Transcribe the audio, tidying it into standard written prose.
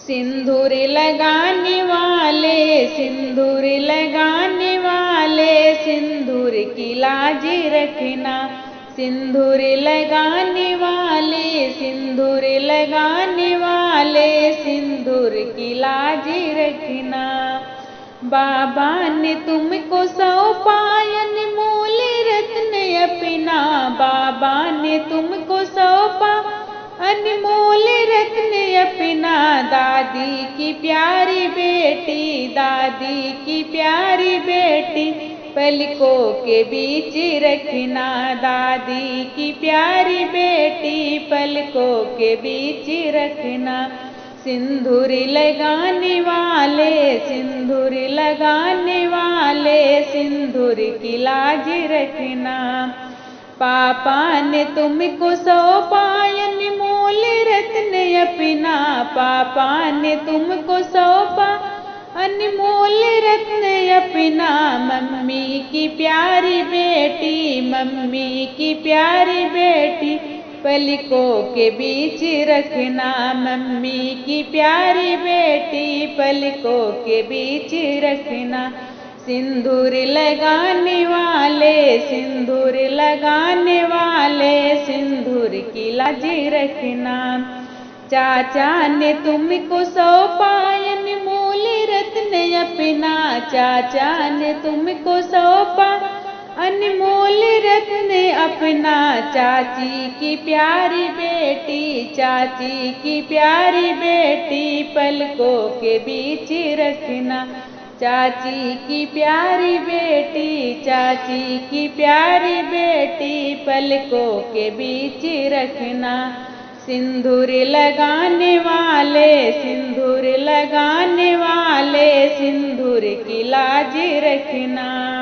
सिंदूर लगाने वाले, सिंदूर लगाने वाले, सिंदूर की लाज रखना। सिंदूर लगाने वाले, सिंदूर लगाने वाले, सिंदूर की लाज रखना। बाबा ने तुमको सौंपा अनमोल रत्न अपना, बाबा ने तुमको सौंपा अनमोल रत्न अपना। दादी की प्यारी बेटी, दादी की प्यारी बेटी, पलकों के बीच रखना। दादी की प्यारी बेटी, पलकों के बीच रखना। सिंदूर लगाने वाले, सिंदूर लगाने वाले, सिंदूर की लाज रखना। पापा ने तुमको सौंपा अनमोल रत्न अपना, पापा ने तुमको सौंपा अनमोल रत्न अपना। मम्मी की प्यारी बेटी, मम्मी की प्यारी बेटी, पलकों के बीच रखना। मम्मी की प्यारी बेटी, पलकों के बीच रखना। सिंदूर लगाने वाले, सिंदूर लगाने वाले, सिंदूर की लाज रखना। चाचा ने तुमको सौंपा अनमोल रत्न अपना, चाचा ने तुमको सौंपा अनमोल रत्न अपना। चाची की प्यारी बेटी, चाची की प्यारी बेटी, पलकों के बीच रखना। चाची की प्यारी बेटी, चाची की प्यारी बेटी, पलकों के बीच रखना। सिंदूर लगाने वाले, सिंदूर लगाने वाले, सिंदूर की लाज रखना।